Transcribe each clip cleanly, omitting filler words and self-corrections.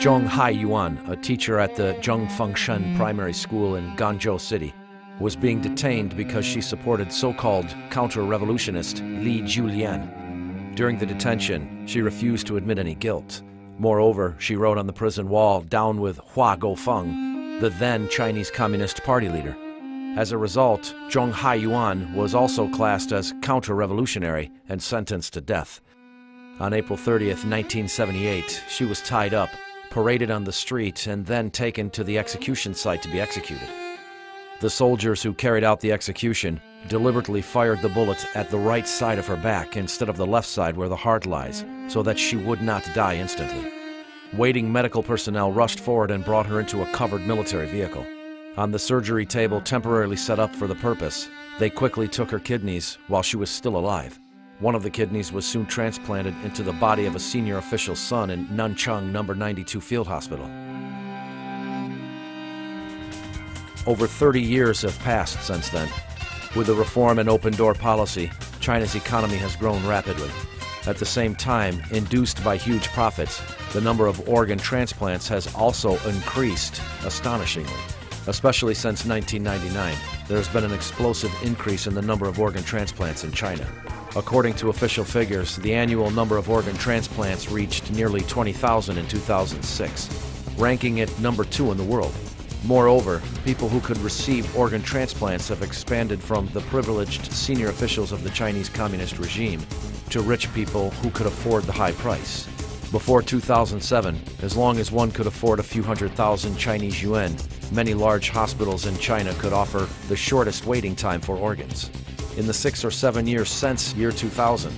Zhong Haiyuan, a teacher at the Zhongfengshen Primary School in Guangzhou City, was being detained because she supported so-called counter-revolutionist Li Julian. During the detention, she refused to admit any guilt. Moreover, she wrote on the prison wall, "Down with Hua Guofeng," the then Chinese Communist Party leader. As a result, Zhong Haiyuan was also classed as counter-revolutionary and sentenced to death. On April 30th, 1978, she was tied up, paraded on the street, and then taken to the execution site to be executed. The soldiers who carried out the execution deliberately fired the bullet at the right side of her back instead of the left side where the heart lies, so that she would not die instantly. Waiting medical personnel rushed forward and brought her into a covered military vehicle. On the surgery table temporarily set up for the purpose, they quickly took her kidneys while she was still alive. One of the kidneys was soon transplanted into the body of a senior official's son in Nanchang No. 92 Field Hospital. Over 30 years have passed since then. With the reform and open-door policy, China's economy has grown rapidly. At the same time, induced by huge profits, the number of organ transplants has also increased astonishingly. Especially since 1999, there has been an explosive increase in the number of organ transplants in China. According to official figures, the annual number of organ transplants reached nearly 20,000 in 2006, ranking it number 2 in the world. Moreover, people who could receive organ transplants have expanded from the privileged senior officials of the Chinese Communist regime to rich people who could afford the high price. Before 2007, as long as one could afford a few $100,000 Chinese yuan, many large hospitals in China could offer the shortest waiting time for organs. In the 6 or 7 years since year 2000,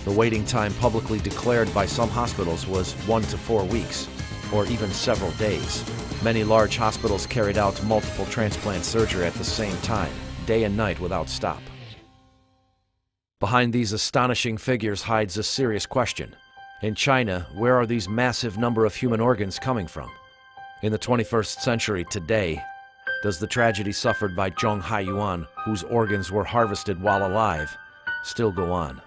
the waiting time publicly declared by some hospitals was 1 to 4 weeks, or even several days. Many large hospitals carried out multiple transplant surgery at the same time, day and night without stop. Behind these astonishing figures hides a serious question. In China, where are these massive number of human organs coming from? In the 21st century today, does the tragedy suffered by Zhong Haiyuan, whose organs were harvested while alive, still go on?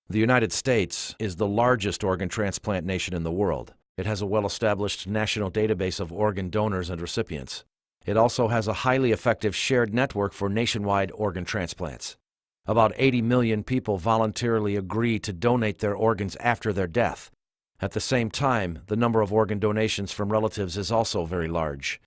The United States is the largest organ transplant nation in the world. It has a well-established national database of organ donors and recipients. It also has a highly effective shared network for nationwide organ transplants. About 80 million people voluntarily agree to donate their organs after their death. At the same time, the number of organ donations from relatives is also very large.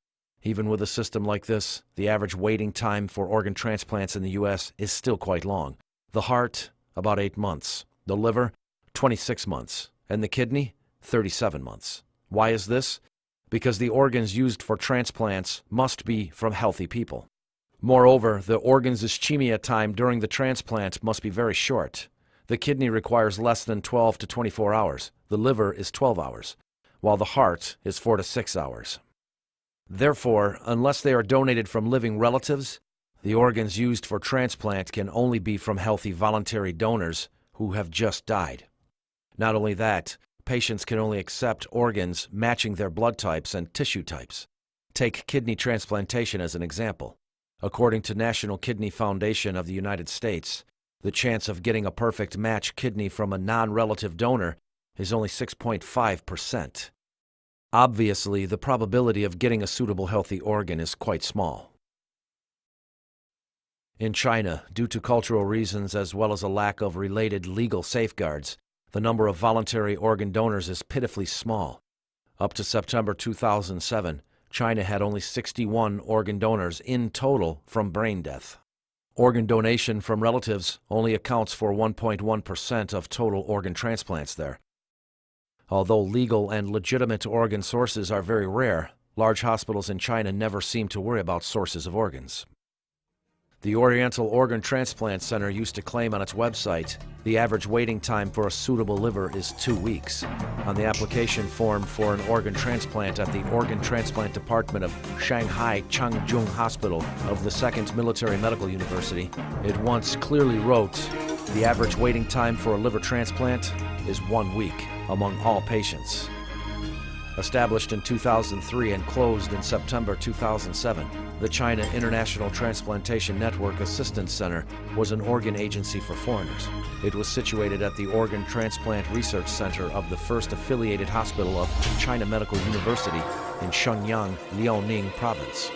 Even with a system like this, the average waiting time for organ transplants in the U.S. is still quite long. The heart, about 8 months. The liver, 26 months. And the kidney, 37 months. Why is this? Because the organs used for transplants must be from healthy people. Moreover, the organ's ischemia time during the transplant must be very short. The kidney requires less than 12 to 24 hours. The liver is 12 hours, while the heart is 4 to 6 hours. Therefore, unless they are donated from living relatives, the organs used for transplant can only be from healthy voluntary donors who have just died. Not only that, patients can only accept organs matching their blood types and tissue types. Take kidney transplantation as an example. According to National Kidney Foundation of the United States, the chance of getting a perfect match kidney from a non-relative donor is only 6.5%. Obviously, the probability of getting a suitable healthy organ is quite small. In China, due to cultural reasons as well as a lack of related legal safeguards, the number of voluntary organ donors is pitifully small. Up to September 2007, China had only 61 organ donors in total from brain death. Organ donation from relatives only accounts for 1.1% of total organ transplants there. Although legal and legitimate organ sources are very rare, large hospitals in China never seem to worry about sources of organs. The Oriental Organ Transplant Center used to claim on its website the average waiting time for a suitable liver is 2 weeks. On the application form for an organ transplant at the Organ Transplant Department of Shanghai Changjung Hospital of the 2nd Military Medical University, it once clearly wrote, the average waiting time for a liver transplant is 1 week among all patients. Established in 2003 and closed in September 2007, the China International Transplantation Network Assistance Center was an organ agency for foreigners. It was situated at the Organ Transplant Research Center of the first affiliated hospital of China Medical University in Shenyang, Liaoning Province.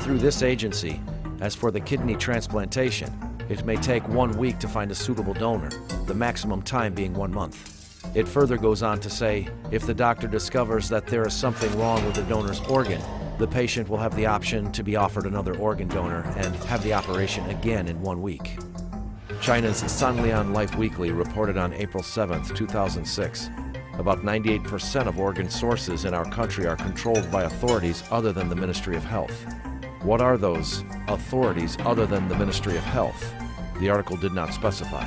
Through this agency, as for the kidney transplantation, it may take 1 week to find a suitable donor, the maximum time being 1 month. It further goes on to say, if the doctor discovers that there is something wrong with the donor's organ, the patient will have the option to be offered another organ donor and have the operation again in 1 week. China's Sanlian Life Weekly reported on April 7, 2006, about 98% of organ sources in our country are controlled by authorities other than the Ministry of Health. What are those authorities other than the Ministry of Health? The article did not specify.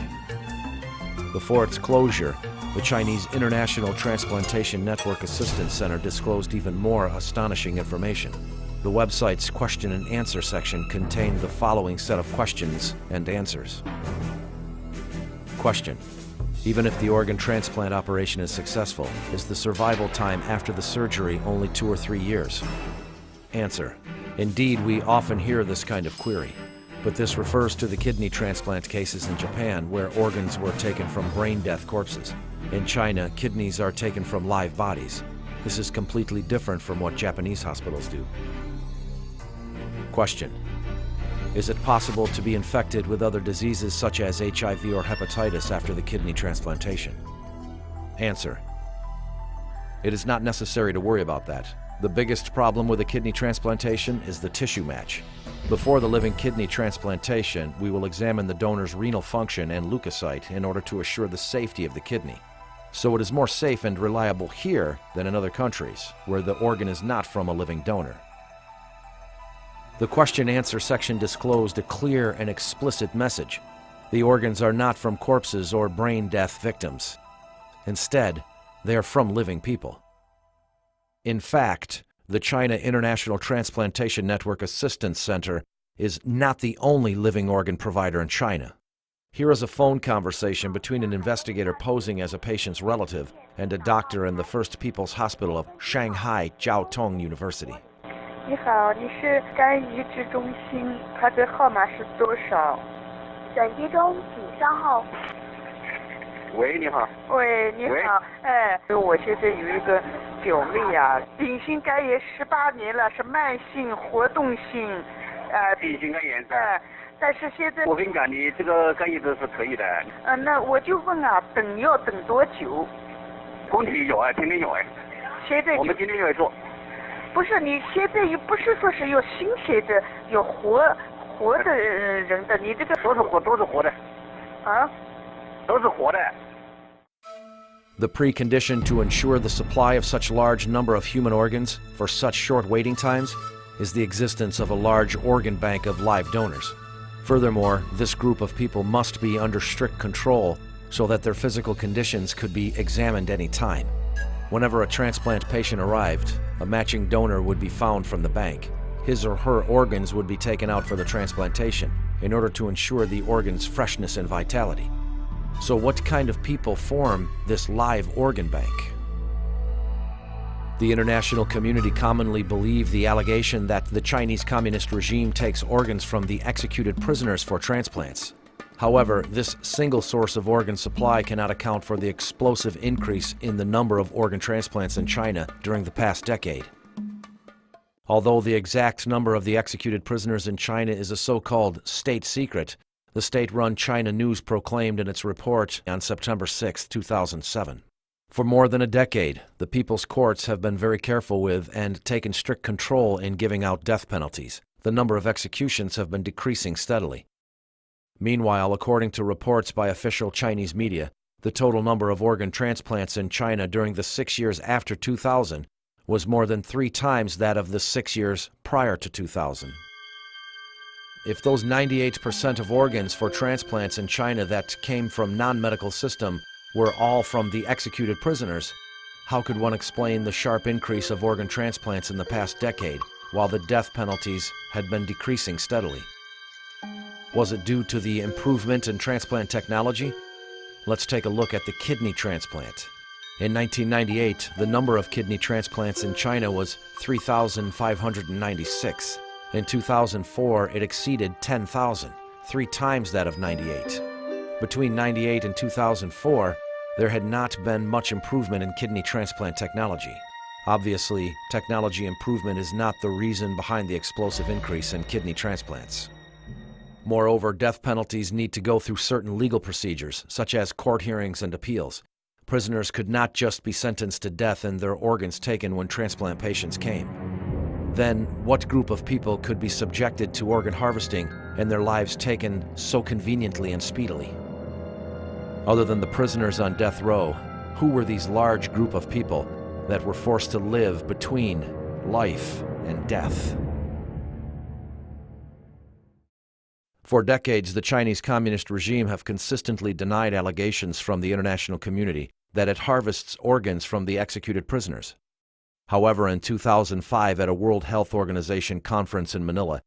Before its closure, the Chinese International Transplantation Network Assistance Center disclosed even more astonishing information. The website's question and answer section contained the following set of questions and answers. Question: even if the organ transplant operation is successful, is the survival time after the surgery only 2 or 3 years? Answer: indeed, we often hear this kind of query, but this refers to the kidney transplant cases in Japan where organs were taken from brain-death corpses. In China, kidneys are taken from live bodies. This is completely different from what Japanese hospitals do. Question: is it possible to be infected with other diseases such as HIV or hepatitis after the kidney transplantation? Answer: it is not necessary to worry about that. The biggest problem with a kidney transplantation is the tissue match. Before the living kidney transplantation, we will examine the donor's renal function and leukocyte in order to assure the safety of the kidney. So it is more safe and reliable here than in other countries, where the organ is not from a living donor. The question-answer section disclosed a clear and explicit message. The organs are not from corpses or brain death victims. Instead, they are from living people. In fact, the China International Transplantation Network Assistance Center is not the only living organ provider in China. Here is a phone conversation between an investigator posing as a patient's relative and a doctor in the First People's Hospital of Shanghai Jiao Tong University. 你好，你是肝移植中心，它的号码是多少？转接中，请稍后。喂，你好。喂，你好。我现在有一个表妹啊，丙型肝炎18年了，是慢性活动性，丙型肝炎。但是现在我跟你讲，你这个肝移植是可以的。那我就问啊，要等多久？工体有啊，天天有哎。现在我们今天就来做。不是，你现在又不是说是有新鲜的，有活的人的，你这个都是活的。啊？都是活的。The precondition to ensure the supply of such large number of human organs for such short waiting times is the existence of a large organ bank of live donors. Furthermore, this group of people must be under strict control so that their physical conditions could be examined any time. Whenever a transplant patient arrived, a matching donor would be found from the bank. His or her organs would be taken out for the transplantation in order to ensure the organ's freshness and vitality. So what kind of people form this live organ bank? The international community commonly believe the allegation that the Chinese communist regime takes organs from the executed prisoners for transplants. However, this single source of organ supply cannot account for the explosive increase in the number of organ transplants in China during the past decade. Although the exact number of the executed prisoners in China is a so-called state secret, the state-run China News proclaimed in its report on September 6, 2007. For more than a decade, the people's courts have been very careful with and taken strict control in giving out death penalties. The number of executions have been decreasing steadily. Meanwhile, according to reports by official Chinese media, the total number of organ transplants in China during the 6 years after 2000 was more than 3 times that of the 6 years prior to 2000. If those 98% of organs for transplants in China that came from non-medical system were all from the executed prisoners, how could one explain the sharp increase of organ transplants in the past decade, while the death penalties had been decreasing steadily? Was it due to the improvement in transplant technology? Let's take a look at the kidney transplant. In 1998, the number of kidney transplants in China was 3,596. In 2004, it exceeded 10,000, 3 times that of '98. Between '98 and 2004, there had not been much improvement in kidney transplant technology. Obviously, technology improvement is not the reason behind the explosive increase in kidney transplants. Moreover, death penalties need to go through certain legal procedures, such as court hearings and appeals. Prisoners could not just be sentenced to death and their organs taken when transplant patients came. Then, what group of people could be subjected to organ harvesting and their lives taken so conveniently and speedily? Other than the prisoners on death row, who were these large group of people that were forced to live between life and death? For decades, the Chinese Communist regime have consistently denied allegations from the international community that it harvests organs from the executed prisoners. However, in 2005, at a World Health Organization conference in Manila,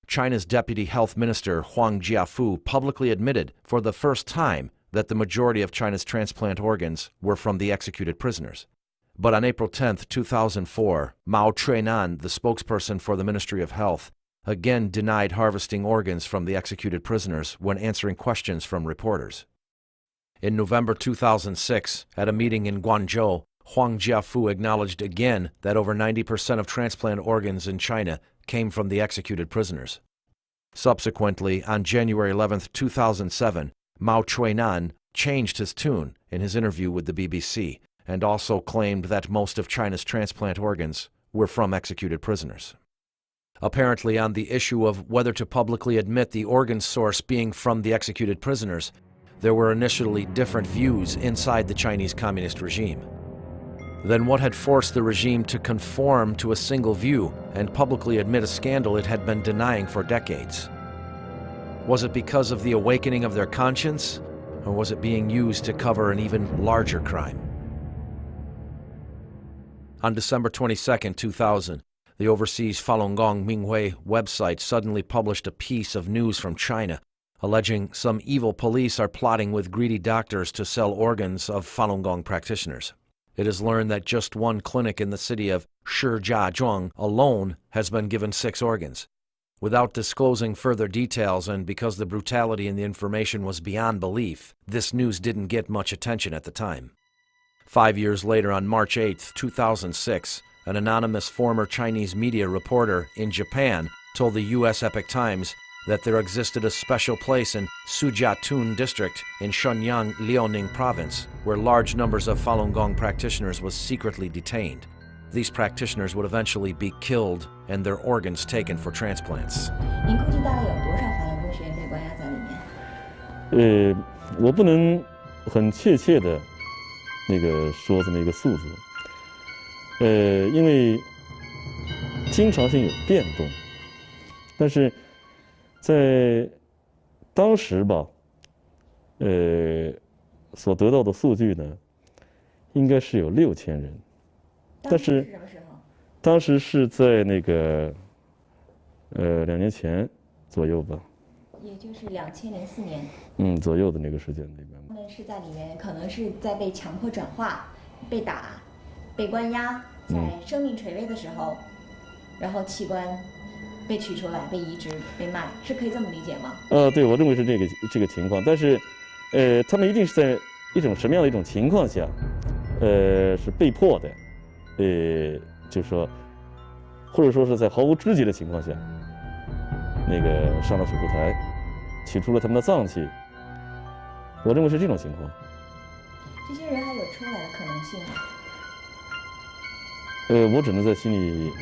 China's Deputy Health Minister Huang Jiafu publicly admitted for the first time that the majority of China's transplant organs were from the executed prisoners. But on April 10, 2004, Mao Chuinan, the spokesperson for the Ministry of Health, again denied harvesting organs from the executed prisoners when answering questions from reporters. In November 2006, at a meeting in Guangzhou, Huang Jiafu acknowledged again that over 90% of transplant organs in China came from the executed prisoners. Subsequently, on January 11, 2007, Mao Chuinan changed his tune in his interview with the BBC and also claimed that most of China's transplant organs were from executed prisoners. Apparently, on the issue of whether to publicly admit the organ source being from the executed prisoners, there were initially different views inside the Chinese Communist regime. Then what had forced the regime to conform to a single view and publicly admit a scandal it had been denying for decades? Was it because of the awakening of their conscience, or was it being used to cover an even larger crime? On December 22, 2000, the overseas Falun Gong Minghui website suddenly published a piece of news from China, alleging some evil police are plotting with greedy doctors to sell organs of Falun Gong practitioners. It is learned that just one clinic in the city of Shijiazhuang alone has been given 6 organs. Without disclosing further details and because the brutality in the information was beyond belief, this news didn't get much attention at the time. 5 years later, on March 8, 2006, an anonymous former Chinese media reporter in Japan told the U.S. Epoch Times that there existed a special place in Sujiatun district in Shenyang, Liaoning province, where large numbers of Falun Gong practitioners was secretly detained. These practitioners would eventually be killed and their organs taken for transplants. 您估计大概有多少法轮功学员被关押在里面？我不能很确切的说这么一个数字，因为经常性有变动，但是在当时吧，所得到的数据呢，应该是有6000人，但是什么时候？当时是在2年前左右吧，也就是2004年。左右的那个时间里面。他们是在里面，可能是在被强迫转化、被打、被关押，在生命垂危的时候，然后器官被取出来、被移植、被卖，是可以这么理解吗？对，我认为是这个情况，但是，他们一定是在一种什么样的一种情况下，是被迫的，就是说，或者说是在毫无知觉的情况下，上了手术台，取出了他们的脏器。我认为是这种情况。这些人还有出来的可能性吗？我只能在心里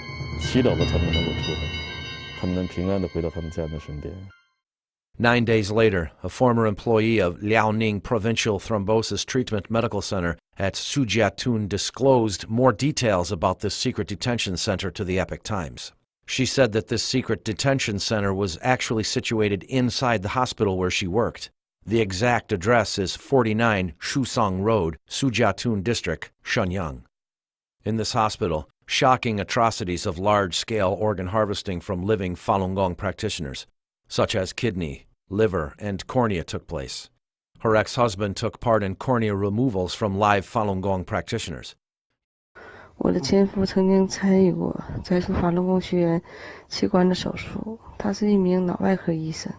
祈祷着他们能够出来，他们能平安地回到他们家人的身边。9 days later, a former employee of Liaoning Provincial Thrombosis Treatment Medical Center at Sujiatun disclosed more details about this secret detention center to the Epoch Times. She said that this secret detention center was actually situated inside the hospital where she worked. The exact address is 49 Shusong Road, Sujiatun District, Shenyang. In this hospital, shocking atrocities of large-scale organ harvesting from living Falun Gong practitioners, such as kidney, liver, and cornea took place. Her ex-husband took part in cornea removals from live Falun Gong practitioners. 我的前夫曾经参与过摘除法轮功学员器官的手术，他是一名脑外科医生。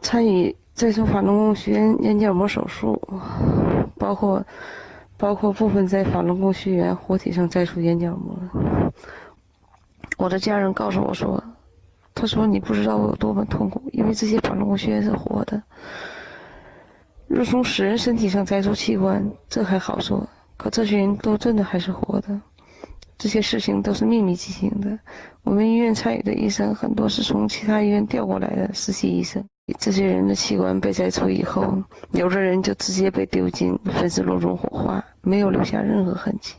参与摘除法轮功学员眼角膜手术，包括部分在法轮功学员活体上摘除眼角膜。我的家人告诉我说，他说你不知道我有多么痛苦，因为这些法轮功学员是活的。若从死人身体上摘除器官，这还好说，可这些人都真的还是活的。这些事情都是秘密进行的。我们医院参与的医生很多是从其他医院调过来的实习医生。这些人的器官被摘除以后，有的人就直接被丢进焚尸炉中火化，没有留下任何痕迹。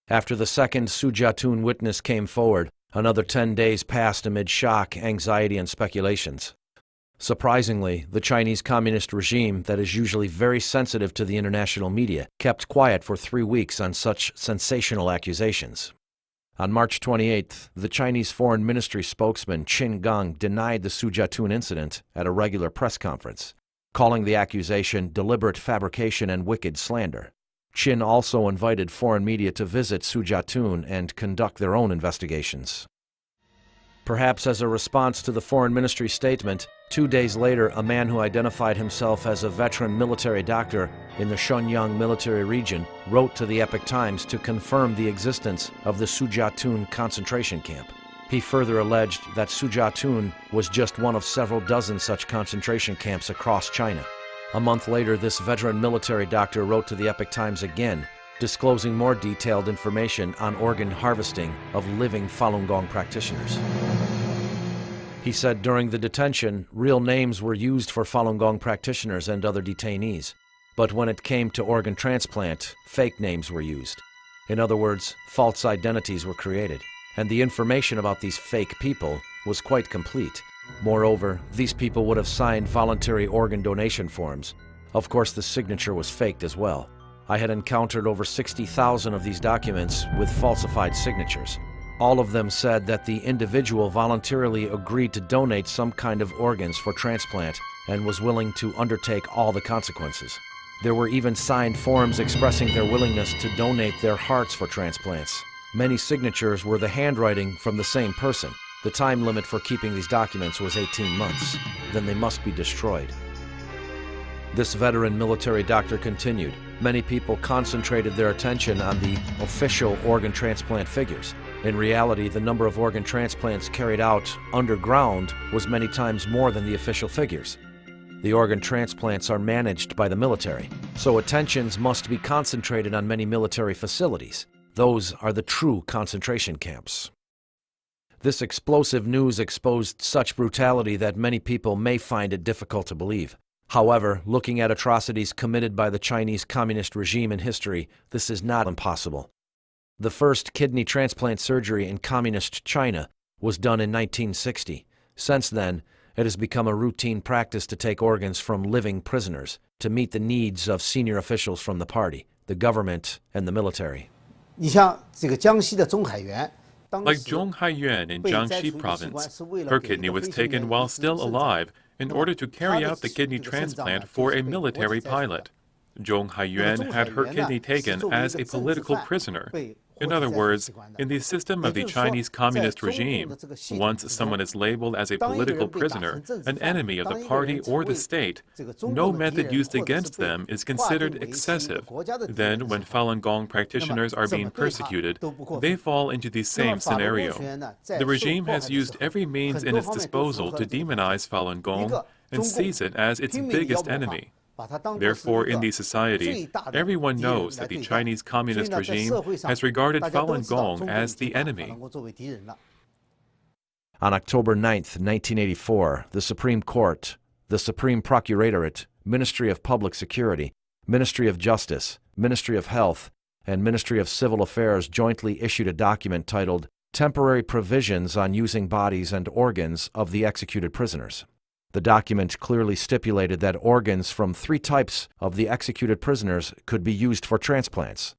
After the second Sujatun witness came forward, another 10 days passed amid shock, anxiety, and speculations. Surprisingly, the Chinese Communist regime, that is usually very sensitive to the international media, kept quiet for 3 weeks on such sensational accusations. On March 28th, the Chinese Foreign Ministry spokesman Qin Gang denied the Sujatun incident at a regular press conference, calling the accusation deliberate fabrication and wicked slander. Qin also invited foreign media to visit Sujatun and conduct their own investigations. Perhaps as a response to the Foreign Ministry statement, 2 days later, a man who identified himself as a veteran military doctor in the Shenyang military region wrote to the Epoch Times to confirm the existence of the Sujatun concentration camp. He further alleged that Sujatun was just one of several dozen such concentration camps across China. A month later, this veteran military doctor wrote to the Epoch Times again, disclosing more detailed information on organ harvesting of living Falun Gong practitioners. He said during the detention, real names were used for Falun Gong practitioners and other detainees, but when it came to organ transplant, fake names were used. In other words, false identities were created, and the information about these fake people was quite complete. Moreover, these people would have signed voluntary organ donation forms. Of course, the signature was faked as well. I had encountered over 60,000 of these documents with falsified signatures. All of them said that the individual voluntarily agreed to donate some kind of organs for transplant and was willing to undertake all the consequences. There were even signed forms expressing their willingness to donate their hearts for transplants. Many signatures were the handwriting from the same person. The time limit for keeping these documents was 18 months. Then they must be destroyed. This veteran military doctor continued. Many people concentrated their attention on the official organ transplant figures. In reality, the number of organ transplants carried out underground was many times more than the official figures. The organ transplants are managed by the military, so attentions must be concentrated on many military facilities. Those are the true concentration camps. This explosive news exposed such brutality that many people may find it difficult to believe. However, looking at atrocities committed by the Chinese Communist regime in history, this is not impossible. The first kidney transplant surgery in Communist China was done in 1960. Since then, it has become a routine practice to take organs from living prisoners to meet the needs of senior officials from the party, the government, and the military. 你像这个江西的中海源。 Like Zhong Haiyuan in Jiangxi province, her kidney was taken while still alive in order to carry out the kidney transplant for a military pilot. Zhong Haiyuan had her kidney taken as a political prisoner. In other words, in the system of the Chinese Communist regime, once someone is labeled as a political prisoner, an enemy of the party or the state, no method used against them is considered excessive. Then, when Falun Gong practitioners are being persecuted, they fall into the same scenario. The regime has used every means in its disposal to demonize Falun Gong and sees it as its biggest enemy. Therefore, in the society, everyone knows that the Chinese Communist regime has regarded Falun Gong as the enemy. On October 9th, 1984, the Supreme Court, the Supreme Procuratorate, Ministry of Public Security, Ministry of Justice, Ministry of Health, and Ministry of Civil Affairs jointly issued a document titled Temporary Provisions on Using Bodies and Organs of the Executed Prisoners. The document clearly stipulated that organs from 3 types of the executed prisoners could be used for transplants.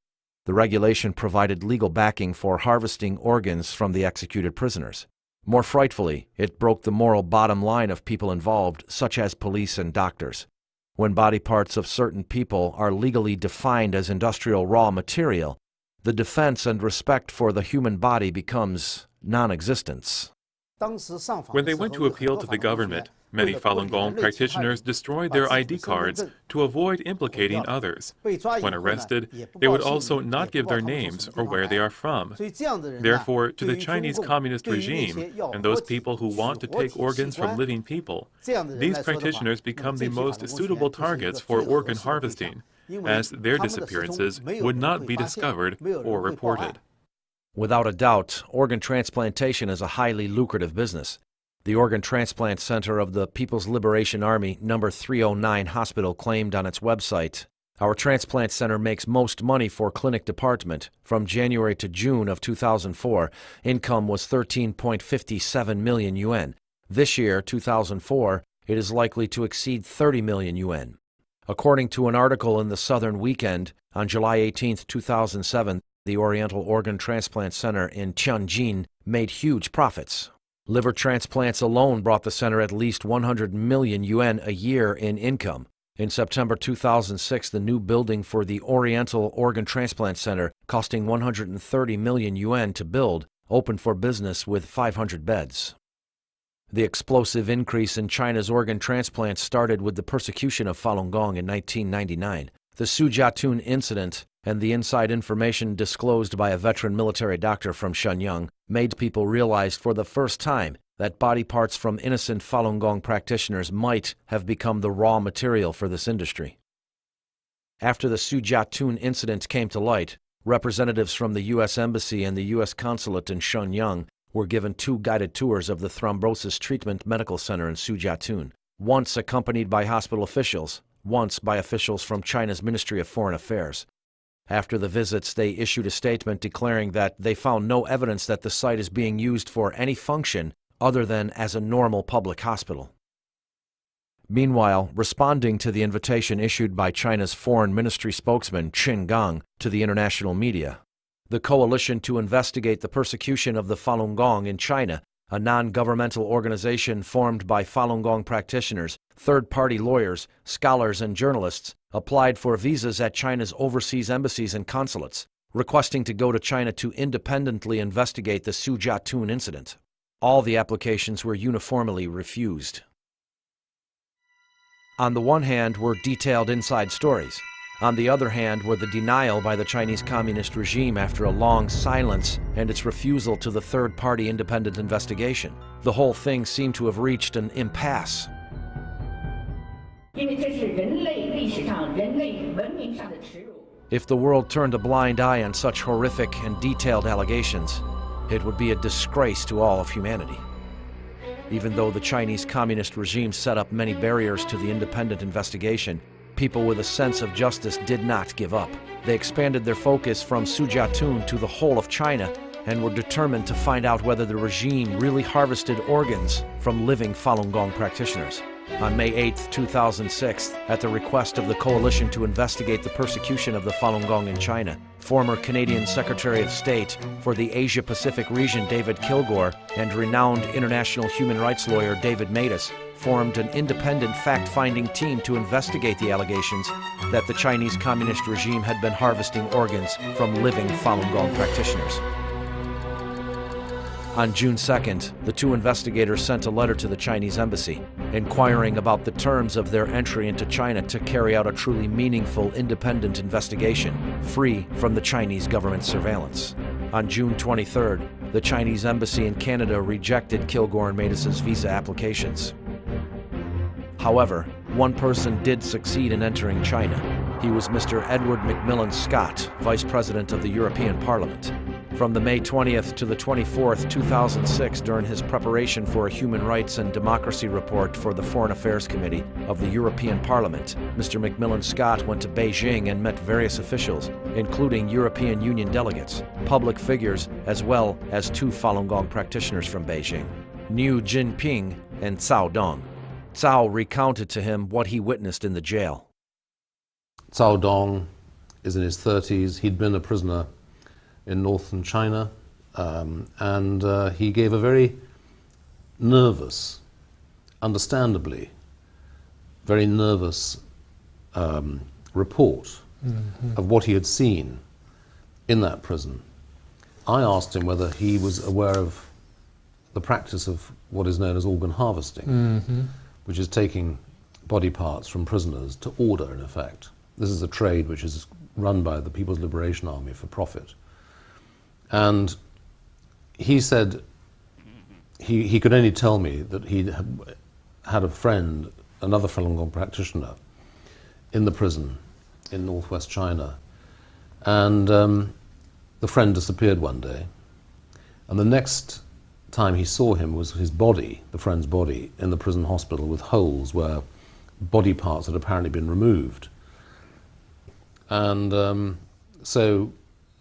The regulation provided legal backing for harvesting organs from the executed prisoners. More frightfully, it broke the moral bottom line of people involved, such as police and doctors. When body parts of certain people are legally defined as industrial raw material, the defense and respect for the human body becomes non-existent. When they went to appeal to the government, many Falun Gong practitioners destroyed their ID cards to avoid implicating others. When arrested, they would also not give their names or where they are from. Therefore, to the Chinese Communist regime and those people who want to take organs from living people, these practitioners become the most suitable targets for organ harvesting, as their disappearances would not be discovered or reported. Without a doubt, organ transplantation is a highly lucrative business. The Organ Transplant Center of the People's Liberation Army No. 309 Hospital claimed on its website, "Our transplant center makes most money for clinic department. From January to June of 2004, income was 13.57 million yuan. This year, 2004, it is likely to exceed 30 million yuan." According to an article in the Southern Weekend, on July 18, 2007, the Oriental Organ Transplant Center in Tianjin made huge profits. Liver transplants alone brought the center at least 100 million yuan a year in income. In September 2006, the new building for the Oriental Organ Transplant Center, costing 130 million yuan to build, opened for business with 500 beds. The explosive increase in China's organ transplants started with the persecution of Falun Gong in 1999. The Sujiatun incident and the inside information disclosed by a veteran military doctor from Shenyang made people realize for the first time that body parts from innocent Falun Gong practitioners might have become the raw material for this industry. After the Sujiatun incident came to light, representatives from the U.S. Embassy and the U.S. Consulate in Shenyang were given 2 guided tours of the Thrombosis Treatment Medical Center in Sujiatun, once accompanied by hospital officials, once by officials from China's Ministry of Foreign Affairs. After the visits, they issued a statement declaring that they found no evidence that the site is being used for any function other than as a normal public hospital. Meanwhile, responding to the invitation issued by China's Foreign Ministry spokesman Qin Gang to the international media, the Coalition to Investigate the Persecution of the Falun Gong in China, a non-governmental organization formed by Falun Gong practitioners, third-party lawyers, scholars, and journalists, applied for visas at China's overseas embassies and consulates, requesting to go to China to independently investigate the Sujiatun incident. All the applications were uniformly refused. On the one hand were detailed inside stories. On the other hand were the denial by the Chinese Communist regime after a long silence and its refusal to the third-party independent investigation. The whole thing seemed to have reached an impasse. If the world turned a blind eye on such horrific and detailed allegations, it would be a disgrace to all of humanity. Even though the Chinese Communist regime set up many barriers to the independent investigation, people with a sense of justice did not give up. They expanded their focus from Sujiatun to the whole of China and were determined to find out whether the regime really harvested organs from living Falun Gong practitioners. On May 8, 2006, at the request of the Coalition to Investigate the Persecution of the Falun Gong in China, former Canadian Secretary of State for the Asia-Pacific region David Kilgour and renowned international human rights lawyer David Matas formed an independent fact-finding team to investigate the allegations that the Chinese Communist regime had been harvesting organs from living Falun Gong practitioners. On June 2nd, the 2 investigators sent a letter to the Chinese embassy, inquiring about the terms of their entry into China to carry out a truly meaningful independent investigation, free from the Chinese government surveillance. On June 23rd, the Chinese embassy in Canada rejected Kilgour and Matas's visa applications. However, one person did succeed in entering China. He was Mr. Edward McMillan Scott, Vice President of the European Parliament. From the May 20th to the 24th, 2006, during his preparation for a Human Rights and Democracy report for the Foreign Affairs Committee of the European Parliament, Mr. McMillan Scott went to Beijing and met various officials, including European Union delegates, public figures, as well as 2 Falun Gong practitioners from Beijing, Niu Jinping and Cao Dong. Cao recounted to him what he witnessed in the jail. Cao Dong is in his 30s. He'd been a prisoner in northern China, and he gave a very nervous, understandably, very nervous report of what he had seen in that prison, I asked him whether he was aware of the practice of what is known as organ harvesting, which is taking body parts from prisoners to order, in effect. This is a trade which is run by the People's Liberation Army for profit. And he said he could only tell me that he had a friend, another Falun Gong practitioner, in the prison in northwest China. And the friend disappeared one day. And the next time he saw him was his body, the friend's body, in the prison hospital with holes where body parts had apparently been removed. And so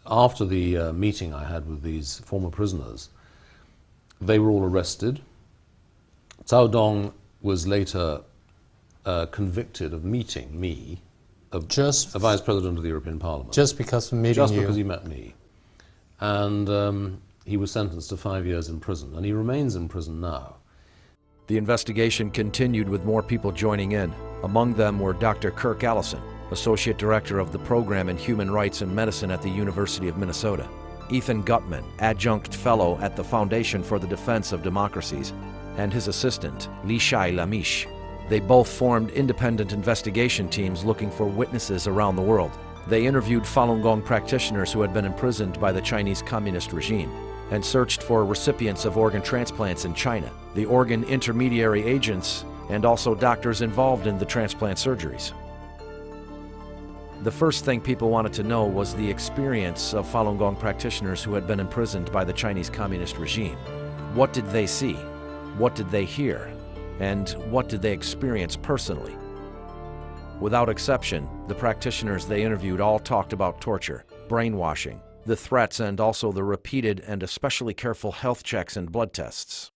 after the meeting I had with these former prisoners, they were all arrested. Cao Dong was later convicted of meeting me, a Vice President of the European Parliament. Just because of meeting Just you? because he met me. And he was sentenced to 5 years in prison, and he remains in prison now. The investigation continued with more people joining in. Among them were Dr. Kirk Allison, Associate Director of the Program in Human Rights and Medicine at the University of Minnesota; Ethan Gutman, Adjunct Fellow at the Foundation for the Defense of Democracies; and his assistant, Li Shai Lamish. They both formed independent investigation teams looking for witnesses around the world. They interviewed Falun Gong practitioners who had been imprisoned by the Chinese Communist regime and searched for recipients of organ transplants in China, the organ intermediary agents, and also doctors involved in the transplant surgeries. The first thing people wanted to know was the experience of Falun Gong practitioners who had been imprisoned by the Chinese Communist regime. What did they see? What did they hear? And what did they experience personally? Without exception, the practitioners they interviewed all talked about torture, brainwashing, the threats, and also the repeated and especially careful health checks and blood tests.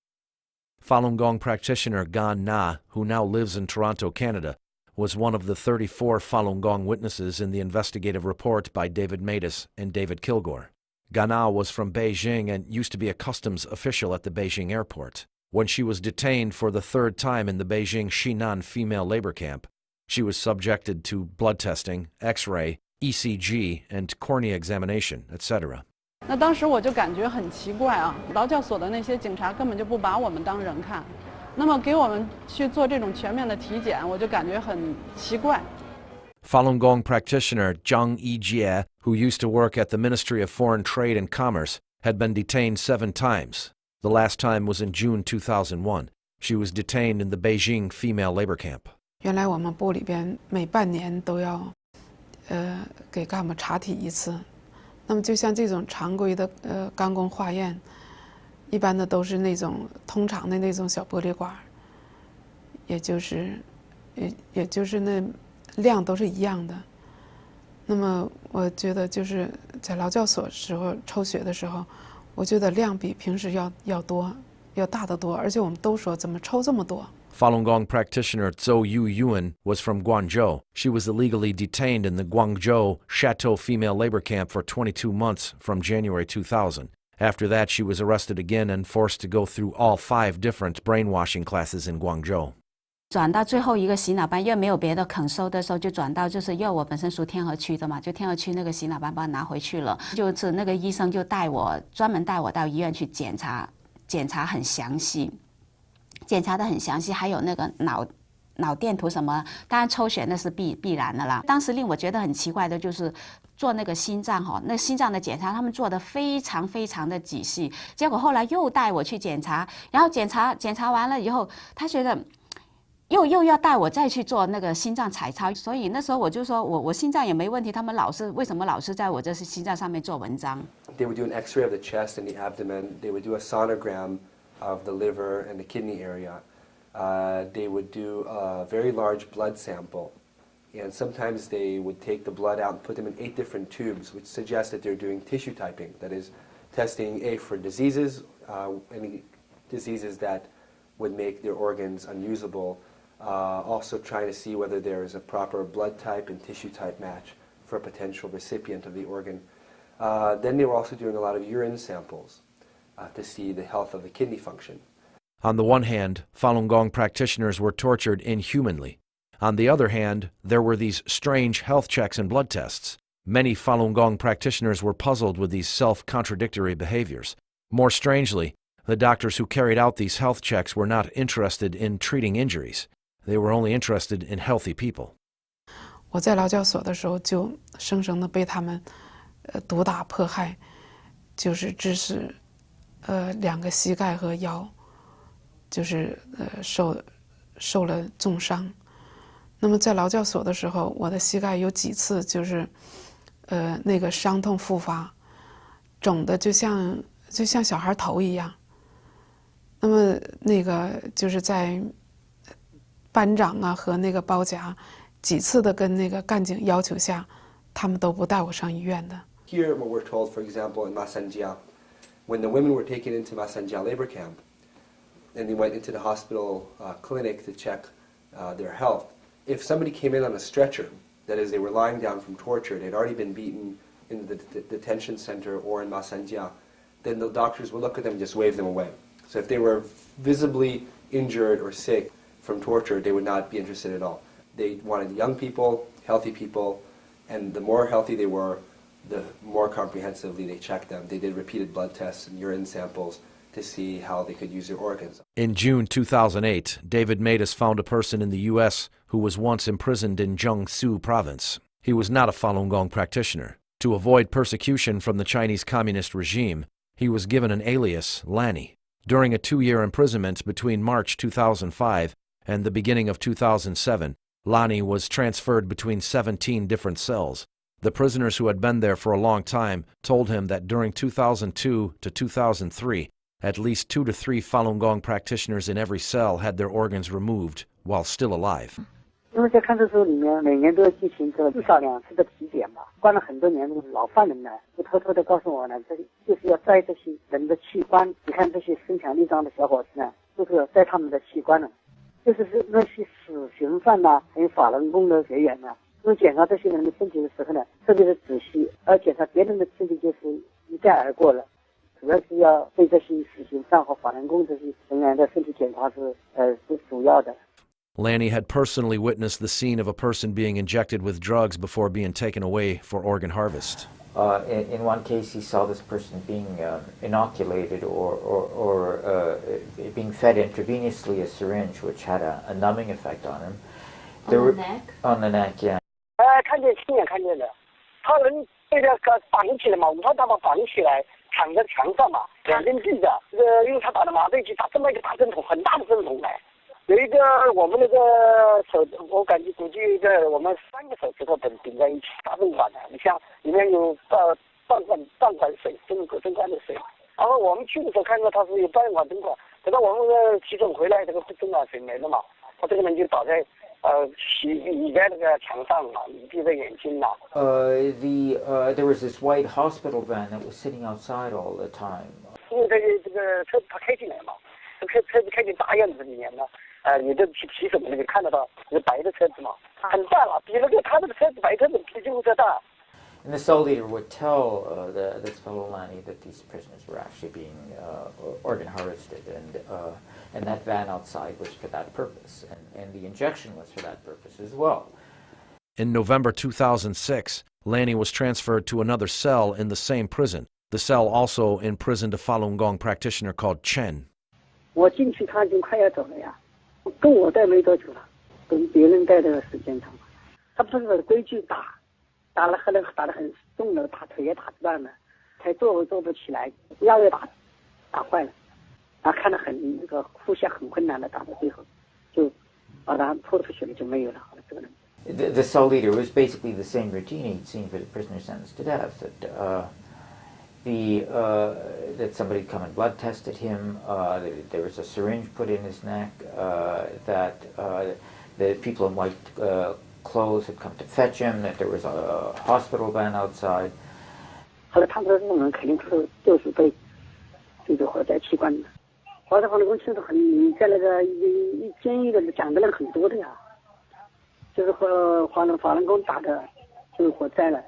Falun Gong practitioner Gan Na, who now lives in Toronto, Canada, was one of the 34 Falun Gong witnesses in the investigative report by David Matus and David Kilgore. Gan Na was from Beijing and used to be a customs official at the Beijing airport. When she was detained for the third time in the Beijing Xinan female labor camp, she was subjected to blood testing, X-ray, ECG, and cornea examination, etc. 那当时我就感觉很奇怪啊，劳教所的那些警察根本就不把我们当人看，那么给我们去做这种全面的体检，我就感觉很奇怪。 Falun Gong practitioner Zhang Yijie, who used to work at the Ministry of Foreign Trade and Commerce, had been detained 7 times. The last time was in June 2001. She was detained in the Beijing female labor camp. 原来我们部里边每半年都要给干部查体一次。那么就像这种常规的肛宫化验，一般的都是那种通常的那种小玻璃管，也就是那量都是一样的。那么我觉得就是在劳教所时候抽血的时候，我觉得量比平时要多，要大得多，而且我们都说怎么抽这么多。 Falun Gong practitioner Zhou Yuan was from Guangzhou. She was illegally detained in the Guangzhou Chateau female labor camp for 22 months from January 2000. After that, she was arrested again and forced to go through all 5 different brainwashing classes in Guangzhou. 转到最后一个洗脑班，因为没有别的肯收的时候，就转到就是因为我本身属天河区的嘛，就天河区那个洗脑班把我拿回去了。就是那个医生就专门带我到医院去检查很详细。 检查得很详细，还有那个脑电图什么，当然抽血那是必然的啦。当时令我觉得很奇怪的就是做那个心脏那心脏的检查，他们做得非常非常的仔细。结果后来又带我去检查，然后检查完了以后，他觉得又要带我再去做那个心脏彩超，所以那时候我就说我心脏也没问题，他们为什么老是在我这心脏上面做文章 ？They would do an X-ray of the chest and the abdomen. They would do a sonogram of the liver and the kidney area. They would do a very large blood sample, and sometimes they would take the blood out and put them in 8 different tubes, which suggests that they're doing tissue typing, that is, testing for diseases, any diseases that would make their organs unusable, also trying to see whether there is a proper blood type and tissue type match for a potential recipient of the organ. Then they were also doing a lot of urine samples to see the health of the kidney function. On the one hand, Falun Gong practitioners were tortured inhumanly. On the other hand, there were these strange health checks and blood tests. Many Falun Gong practitioners were puzzled with these self-contradictory behaviors. More strangely, the doctors who carried out these health checks were not interested in treating injuries. They were only interested in healthy people. 我在劳教所的时候就生生的被他们毒打迫害，就是致使2个膝盖和腰就是受了重伤。那么在劳教所的时候，我的膝盖有几次就是那个伤痛复发，肿的就像小孩头一样。那么那个就是在班长啊和那个包夹几次的跟那个干警要求下，他们都不带我上医院的。Here, what we're told, for example, in Masanjia, when the women were taken into Masanjia labor camp, and they went into the hospital clinic to check their health, if somebody came in on a stretcher, that is, they were lying down from torture, they'd already been beaten in the detention center or in Masanjia, then the doctors would look at them and just wave them away. So if they were visibly injured or sick from torture, they would not be interested at all. They wanted young people, healthy people, and the more healthy they were, the more comprehensively they checked them. They did repeated blood tests and urine samples to see how they could use their organs. In June 2008, David Matus found a person in the U.S. who was once imprisoned in Jiangsu province. He was not a Falun Gong practitioner. To avoid persecution from the Chinese Communist regime, he was given an alias, Lanny. During a 2-year imprisonment between March 2005 and the beginning of 2007, Lanny was transferred between 17 different cells. The prisoners who had been there for a long time told him that during 2002 to 2003, at least 2 to 3 Falun Gong practitioners in every cell had their organs removed while still alive. 因为在看守所里面，每年都要进行至少2次的体检嘛。关了很多年的老犯人呢，就偷偷的告诉我呢，这就是要摘这些人的器官。你看这些身强力壮的小伙子呢，都是要摘他们的器官的。就是那些死刑犯呐，还有法轮功的学员呐，因为检查这些人的身体的时候呢，特别的仔细，而检查别人的身体就是一概而过了。主要是要对这些死刑犯和法轮功这些人员的身体检查是主要的。Lanny had personally witnessed the scene of a person being injected with drugs before being taken away for organ harvest. In one case, he saw this person being inoculated or being fed intravenously a syringe, which had a numbing effect on him. On the neck? On the neck, yeah. 看见亲眼看见的，他人被那个绑起来嘛，5号大把绑起来，躺在墙上嘛，2根锯子，因为他打的麻醉剂，打这么一个大针筒，很大的针筒来。有一个我们那个手，我感觉估计我们3个手指头顶在一起，大针管的，你像里面有半管水，针管的水。然后我们去的时候看到他是有半管针管，等到我们急诊回来，这个针管水没了嘛，他这个人就倒在里边那个墙上嘛，闭着眼睛嘛。There was this white hospital van that was sitting outside all the time. 因为这个车子他开进来嘛，车子开进大院子里面了。你的骑手那个看得到，是白的车子嘛，很大了，比那个他那个车子白车子比救护车大。And the cell leader would tell this fellow Lanny that these prisoners were actually being organ harvested, and that van outside was for that purpose, and the injection was for that purpose as well. In November 2006, Lanny was transferred to another cell in the same prison. The cell also imprisoned a Falun Gong practitioner called Chen. 我进去他已经快要走了呀。跟我待没多久了，跟别人待的时间长。他不是规矩打了很重了，把腿也打断了，才坐不起来，腰也打坏了，然后看得很那个呼吸很困难的，打到最后就把他拖出去了，就没有了。好了，这个人。The cell leader was basically the same routine he'd seen for the prisoner sentenced to death. That somebody had come and blood tested him, there was a syringe put in his neck, that the people in white clothes had come to fetch him, that there was a hospital van outside. 后来他们这种人肯定就是被这个活摘器官的。华山法轮功其实在那个监狱里讲的人很多的呀，就是和法轮功打的，就是活摘了，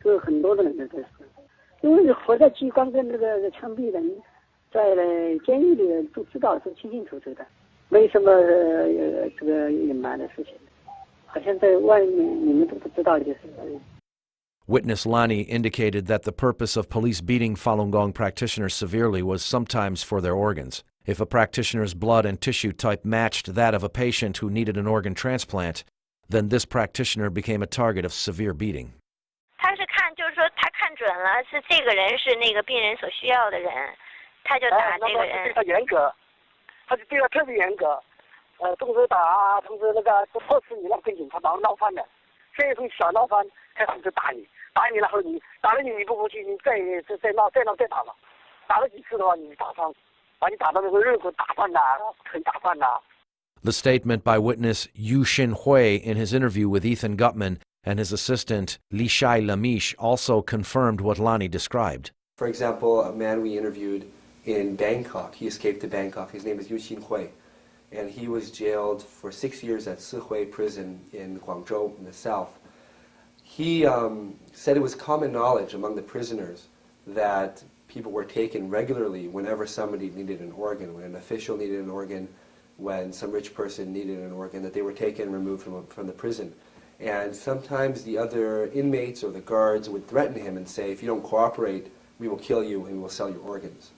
就是很多的人都是。因为活在机关跟那个枪毙人，在监狱里都知道，是清清楚楚的，没什么这个隐瞒的事情。好像在外面你们都不知道就是。Witness Lani indicated that the purpose of police beating Falun Gong practitioners severely was sometimes for their organs. If a practitioner's blood and tissue type matched that of a patient who needed an organ transplant, then this practitioner became a target of severe beating. 他是看，就是说他看准了是这个人是那个病人所需要的人，他就打这个人。对他严格，他就对他特别严格，动手打啊，同时那个迫使你让跟警察闹翻的，先从小闹翻开始就打你，打你然后你打了你不服气，你再闹再打了，打了几次的话你打伤。 The statement by witness Yu Xin-hui in his interview with Ethan Gutman and his assistant Li Shai Lamish also confirmed what Lani described. For example, a man we interviewed in Bangkok, he escaped to Bangkok, his name is Yu Xin-hui, and he was jailed for 6 years at Sihui prison in Guangzhou in the south. He said it was common knowledge among the prisoners that people were taken regularly whenever somebody needed an organ, when an official needed an organ, when some rich person needed an organ, that they were taken and removed from the prison. And sometimes the other inmates or the guards would threaten him and say, if you don't cooperate, we will kill you and we will sell your organs.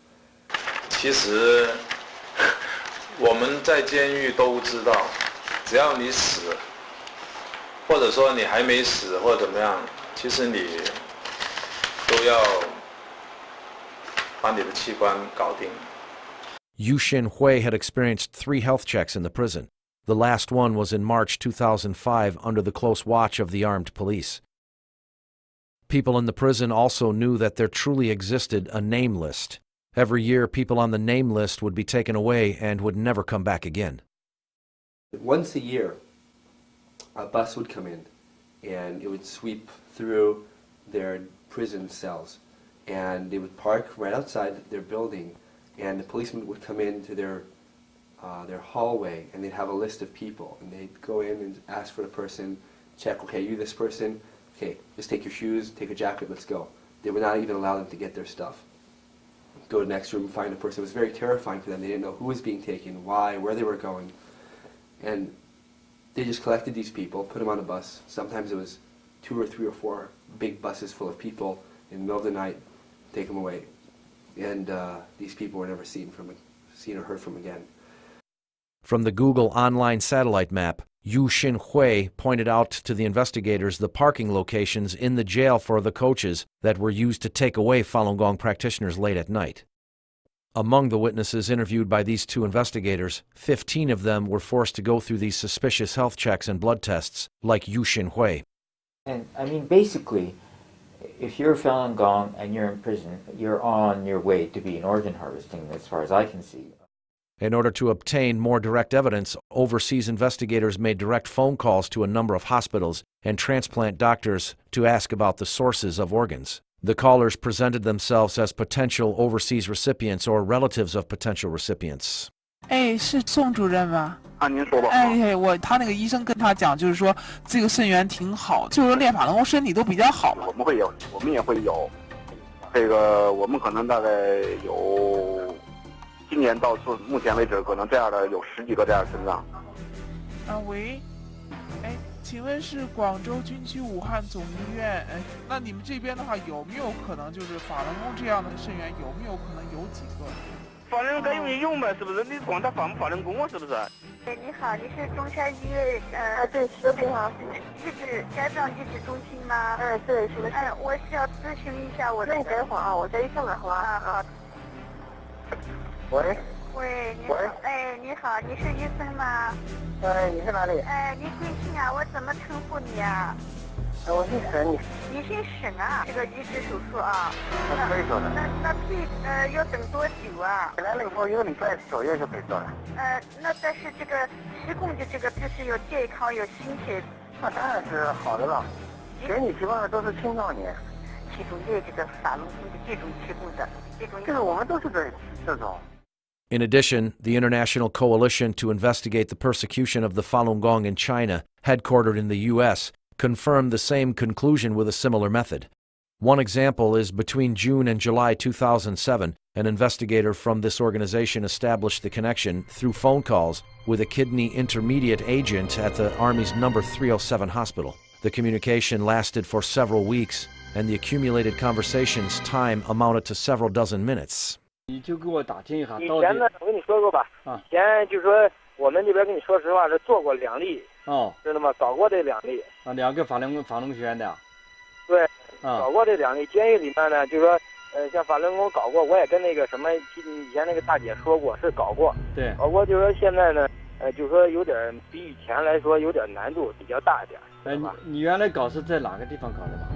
其实我们在监狱都知道，只要你死，或者说你还没死或者怎么样，其实你都要 Yu Xin-hui had experienced 3 health checks in the prison. The last one was in March 2005 under the close watch of the armed police. People in the prison also knew that there truly existed a name list. Every year, people on the name list would be taken away and would never come back again. Once a year, a bus would come in and it would sweep through their prison cells. And they would park right outside their building, and the policemen would come into their hallway, and they'd have a list of people, and they'd go in and ask for the person, check, okay, you this person, okay, just take your shoes, take a jacket, let's go. They would not even allow them to get their stuff. Go to the next room, find a person. It was very terrifying for them. They didn't know who was being taken, why, where they were going, and they just collected these people, put them on a bus. Sometimes it was 2 or 3 or 4 big buses full of people in the middle of the night. Take them away, and these people were never seen or heard from again. From the Google online satellite map, Yu Xin-hui pointed out to the investigators the parking locations in the jail for the coaches that were used to take away Falun Gong practitioners late at night. Among the witnesses interviewed by these 2 investigators, 15 of them were forced to go through these suspicious health checks and blood tests, like Yu Xin-hui. And I mean, basically, if you're Falun Gong and you're in prison, you're on your way to being organ harvesting, as far as I can see. In order to obtain more direct evidence, overseas investigators made direct phone calls to a number of hospitals and transplant doctors to ask about the sources of organs. The callers presented themselves as potential overseas recipients or relatives of potential recipients. 哎，是宋主任吗？啊，您说吧。哎，他那个医生跟他讲，就是说这个肾源挺好，就是说练法轮功身体都比较好嘛。我们会有，我们也会有，这个我们可能大概有，今年到目前为止，可能这样的有10几个这样的肾脏。啊，喂，哎，请问是广州军区武汉总医院？哎，那你们这边的话，有没有可能就是法轮功这样的肾源，有没有可能有几个？ 法轮该用一用呗，是不是？你管他法不法轮功啊，是不是？哎，你好，你是中山医院对，是的好。家长医治中心吗？对，是的。我需要咨询一下我的。那你等会儿啊，我再一下吧，好吧？好。喂。喂，你好。哎，你好，你是医生吗？你是哪里？哎，你贵姓啊？我怎么称呼你啊？我姓沈，你姓沈啊？这个移植手术啊？可以做的。那要等多久啊？本来那个1个礼拜左右就可以做了。那但是这个提供的这个就是有健康有心血。那当然是好的了，给你提供的都是青壮年。提供的这个法轮功的这种提供的这种。就是我们都是这种。 In addition, the International Coalition to Investigate the Persecution of the Falun Gong in China, headquartered in the U.S., confirmed the same conclusion with a similar method. One example is between June and July 2007, an investigator from this organization established the connection through phone calls with a kidney intermediate agent at the Army's No. 307 hospital. The communication lasted for several weeks, and the accumulated conversation's time amounted to several dozen minutes. 以前呢，我跟你说过吧，以前就说我们这边跟你说实话是做过2例，知道吗？搞过这2例。2个法轮功学员的。对，搞过这2例。监狱里面呢，就说像法轮功搞过，我也跟那个什么以前那个大姐说过，是搞过。对。搞过就说现在呢，就说有点比以前来说有点难度比较大一点。你原来搞是在哪个地方搞的吧？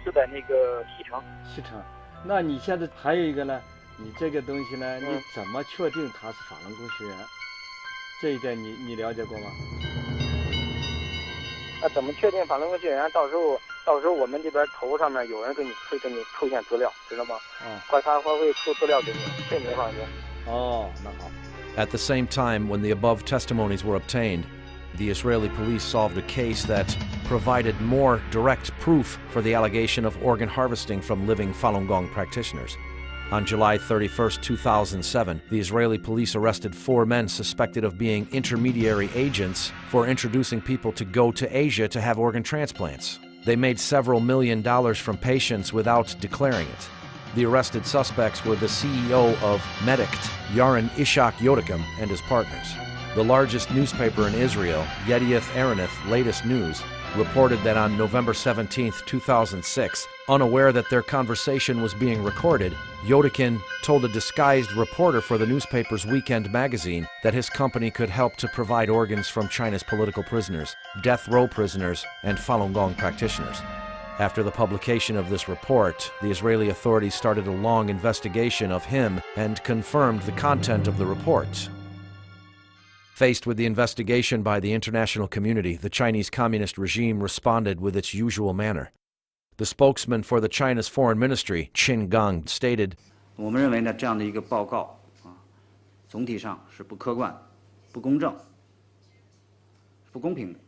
是在那个西城。西城。那你现在还有一个呢？你这个东西呢，你怎么确定他是法轮功学员？这一点你了解过吗？怎么确定法轮功学员？到时候我们这边头上面有人会给你出现资料，知道吗？他会出资料给你，这你放心。那好。At the same time, when the above testimonies were obtained, the Israeli police solved a case that provided more direct proof for the allegation of organ harvesting from living Falun Gong practitioners. On July 31, 2007, the Israeli police arrested 4 men suspected of being intermediary agents for introducing people to go to Asia to have organ transplants. They made several $million from patients without declaring it. The arrested suspects were the CEO of Medict, Yaron Ishak Yodakim, and his partners. The largest newspaper in Israel, Yedioth Ahronoth Latest News, reported that on November 17, 2006, unaware that their conversation was being recorded, Yodakin told a disguised reporter for the newspaper's weekend magazine that his company could help to provide organs from China's political prisoners, death row prisoners, and Falun Gong practitioners. After the publication of this report, the Israeli authorities started a long investigation of him and confirmed the content of the report. Faced with the investigation by the international community, the Chinese Communist regime responded with its usual manner. The spokesman for the China's foreign ministry, Qin Gang, stated, 我们认为呢，这样的一个报告总体上是不客观、不公正、不公平的。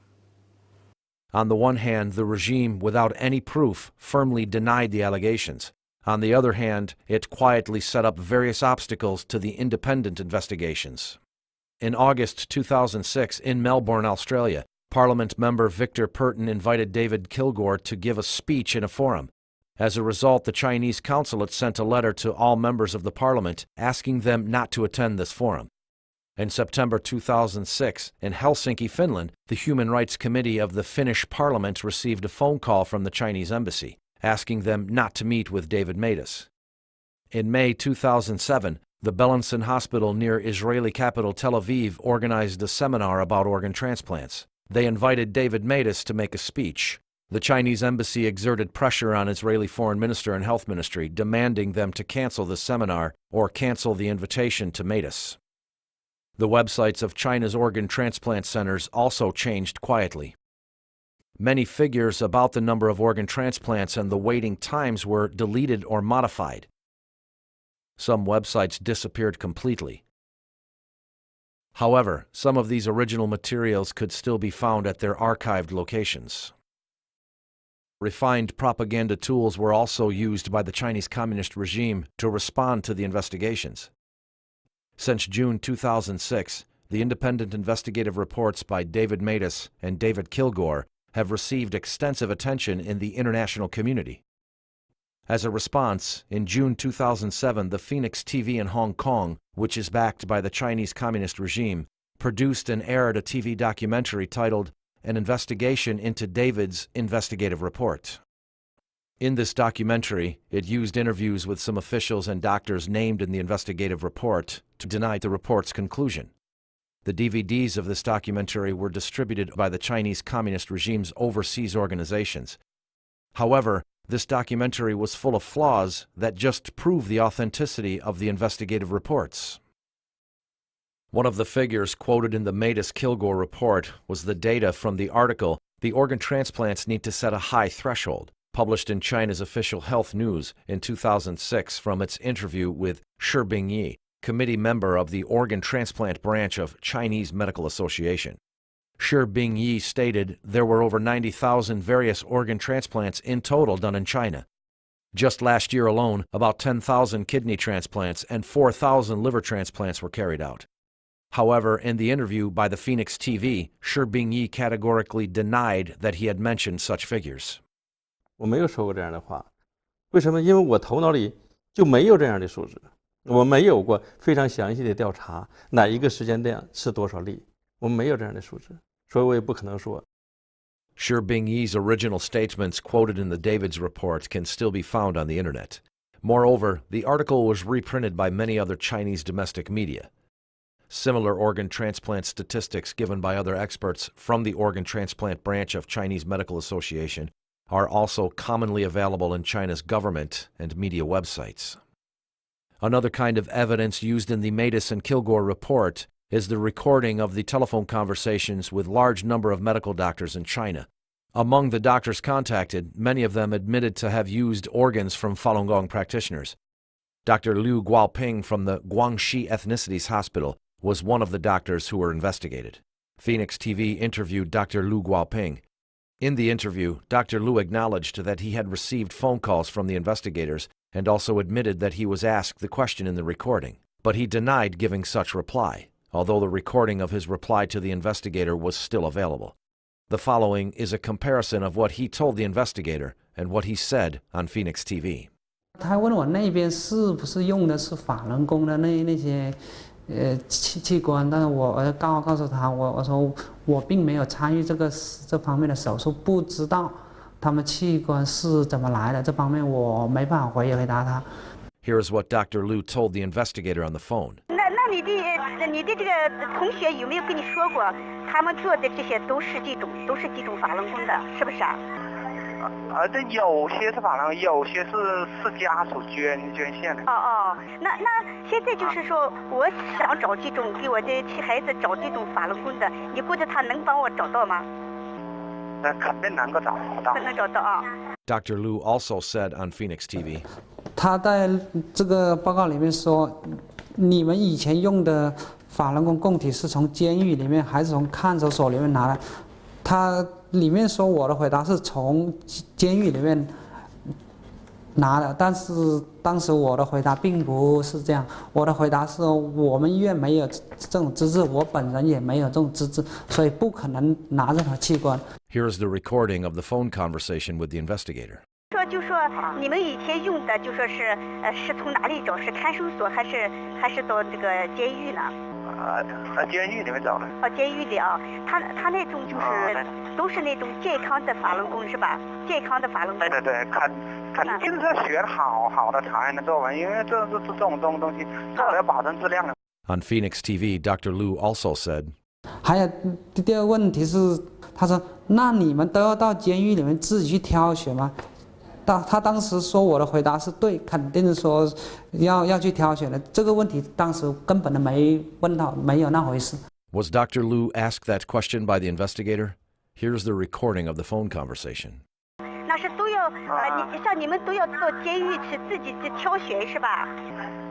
On the one hand, the regime, without any proof, firmly denied the allegations. On the other hand, it quietly set up various obstacles to the independent investigations. In August 2006, in Melbourne, Australia, Parliament member Victor Purton invited David Kilgore to give a speech in a forum. As a result, the Chinese consulate sent a letter to all members of the parliament asking them not to attend this forum. In September 2006, in Helsinki, Finland, the Human Rights Committee of the Finnish Parliament received a phone call from the Chinese embassy, asking them not to meet with David Matas. In May 2007, the Belenson Hospital near Israeli capital Tel Aviv organized a seminar about organ transplants. They invited David Matas to make a speech. The Chinese embassy exerted pressure on Israeli Foreign Minister and Health Ministry, demanding them to cancel the seminar or cancel the invitation to Matas. The websites of China's organ transplant centers also changed quietly. Many figures about the number of organ transplants and the waiting times were deleted or modified. Some websites disappeared completely. However, some of these original materials could still be found at their archived locations. Refined propaganda tools were also used by the Chinese Communist regime to respond to the investigations. Since June 2006, the independent investigative reports by David Matas and David Kilgore have received extensive attention in the international community. As a response, in June 2007, the Phoenix TV in Hong Kong, which is backed by the Chinese Communist regime, produced and aired a TV documentary titled An Investigation into David's Investigative Report. In this documentary, it used interviews with some officials and doctors named in the investigative report to deny the report's conclusion. The DVDs of this documentary were distributed by the Chinese Communist regime's overseas organizations. However, this documentary was full of flaws that just prove the authenticity of the investigative reports. One of the figures quoted in the Matas-Kilgore report was the data from the article, "The Organ Transplants Need to Set a High Threshold," published in China's official health news in 2006 from its interview with Shi Bingyi, committee member of the organ transplant branch of Chinese Medical Association. Shi Bingyi stated there were over 90,000 various organ transplants in total done in China. Just last year alone, about 10,000 kidney transplants and 4,000 liver transplants were carried out. However, in the interview by the Phoenix TV, Shi Bingyi categorically denied that he had mentioned such figures. 我没有说过这样的话，为什么？因为我头脑里就没有这样的数字，我没有过非常详细的调查哪一个时间段是多少例，我们没有这样的数字，所以我也不可能说。Shi Bingyi's original statements quoted in the David's report can still be found on the internet. Moreover, the article was reprinted by many other Chinese domestic media. Similar organ transplant statistics given by other experts from the organ transplant branch of Chinese Medical Association are also commonly available in China's government and media websites. Another kind of evidence used in the Mattis and Kilgore report is the recording of the telephone conversations with large number of medical doctors in China. Among the doctors contacted, many of them admitted to have used organs from Falun Gong practitioners. Dr. Liu Guaoping from the Guangxi Ethnicities Hospital was one of the doctors who were investigated. Phoenix TV interviewed Dr. Liu Guaoping. In the interview, Dr. Liu acknowledged that he had received phone calls from the investigators and also admitted that he was asked the question in the recording, but he denied giving such reply, although the recording of his reply to the investigator was still available. The following is a comparison of what he told the investigator and what he said on Phoenix TV. 他问我那边是不是用的是法轮功的那些器官，但是我告诉他，我说我并没有参与这方面的手术，不知道他们器官是怎么来的，这方面我没办法回答他。Here is what Dr. Liu told the investigator on the phone. 那你的这个同学有没有跟你说过，他们做的这些都是这种法轮功的，是不是啊？这有些是法轮，有些是家属捐献的。那现在就是说，我想找这种给我的孩子找这种法轮功的，你估计他能帮我找到吗？那肯定能够找到。能找到啊。Dr. Liu also said on Phoenix TV. 他在这个报告里面说，你们以前用的法轮功供体是从监狱里面还是从看守所里面拿来？他里面说我的回答是从监狱里面拿的，但是当时我的回答并不是这样，我的回答是我们医院没有这种资质，我本人也没有这种资质，所以不可能拿任何器官。Here is the recording of the phone conversation with the investigator. 就说你们以前用的就说是从哪里找？是看守所还是到这个监狱呢？监狱里面找的。监狱里啊，他那种就是都是那种健康的法轮功是吧？健康的法轮功。对，肯定是学好的才能做完，因为这种东西做了要保证质量的。On Phoenix TV, Dr. Liu also said. 还有第二个问题是，他说：“那你们都要到监狱里面自己去挑选吗？”他当时说我的回答是对，肯定说要去挑选的。这个问题当时根本都没问到，没有那回事。Was Dr. Liu asked that question by the investigator? Here's the recording of the phone conversation. 那是都要像你们都要到监狱去自己去挑选是吧？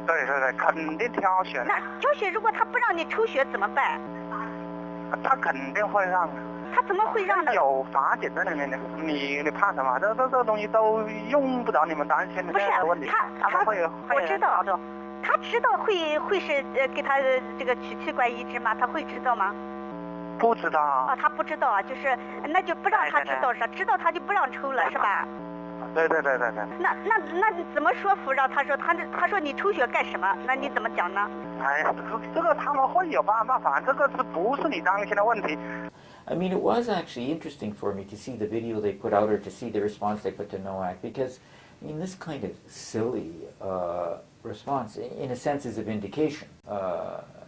对，肯定挑选。那挑选如果他不让你抽血怎么办？他肯定会让的。他怎么会让呢？有法检在里面的，你怕什么？这东西都用不着你们担心的问题。我知道，他知道会是给他这个取器官移植吗？他会知道吗？不知道。他不知道啊，就是那就不让他知道是吧？知道他就不让抽了是吧？对。那怎么说服让他说他说你抽血干什么？那你怎么讲呢？哎呀，这个他们会有办法，这个不是你担心的问题。I mean, it was actually interesting for me to see the video they put out or to see the response they put to NOAC because, I mean, this kind of silly response, in a sense, is a vindication.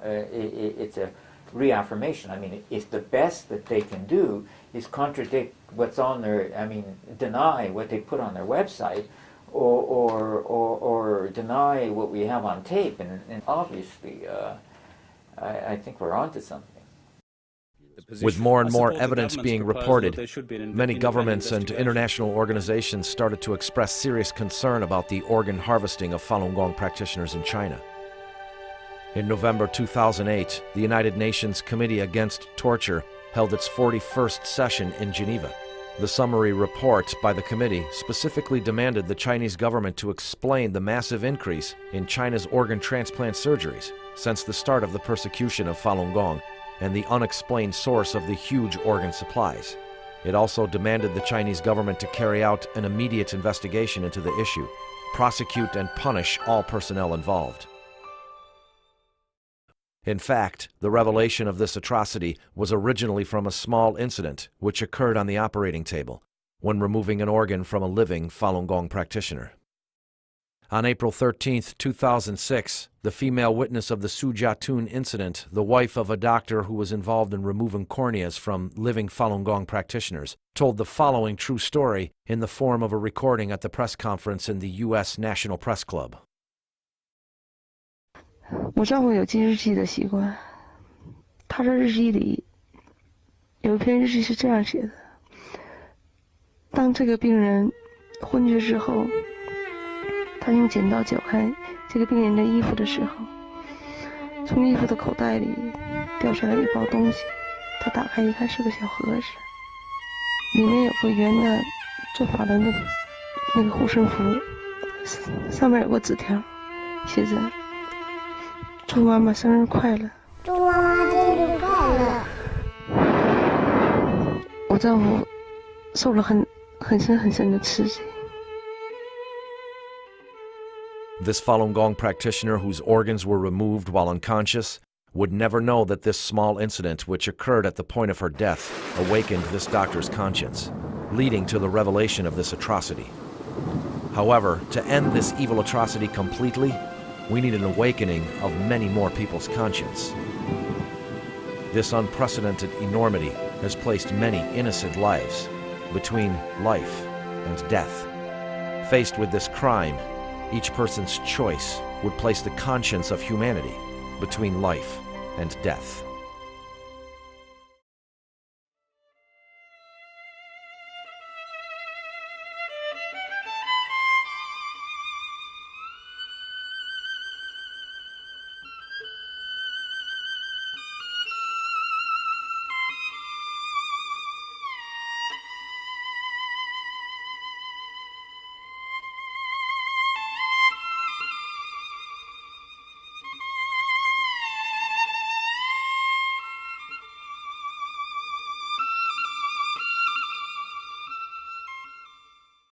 It's a reaffirmation. I mean, if the best that they can do is contradict what's on their, I mean, deny what they put on their website or deny what we have on tape, and obviously, I think we're onto something. With more and more evidence being reported, many governments and international organizations started to express serious concern about the organ harvesting of Falun Gong practitioners in China. In November 2008, the United Nations Committee Against Torture held its 41st session in Geneva. The summary report by the committee specifically demanded the Chinese government to explain the massive increase in China's organ transplant surgeries since the start of the persecution of Falun Gong and the unexplained source of the huge organ supplies. It also demanded the Chinese government to carry out an immediate investigation into the issue, prosecute and punish all personnel involved. In fact, the revelation of this atrocity was originally from a small incident which occurred on the operating table when removing an organ from a living Falun Gong practitioner. On April 13, 2006, the female witness of the Su Jiatun incident, the wife of a doctor who was involved in removing corneas from living Falun Gong practitioners, told the following true story in the form of a recording at the press conference in the U.S. National Press Club. 我丈夫有记日记的习惯，他的日记里有一篇日记是这样写的：当这个病人昏厥之后，他用剪刀绞开这个病人的衣服的时候，从衣服的口袋里掉出来一包东西，他打开一看是个小盒子，里面有个圆的做法轮的那个护身符，上面有个纸条，写着祝妈妈生日快乐。祝妈妈生日快乐。我丈夫受了很深的刺激。 This Falun Gong practitioner whose organs were removed while unconscious would never know that this small incident which occurred at the point of her death awakened this doctor's conscience, leading to the revelation of this atrocity. However, to end this evil atrocity completely, we need an awakening of many more people's conscience. This unprecedented enormity has placed many innocent lives between life and death. Faced with this crime, each person's choice would place the conscience of humanity between life and death.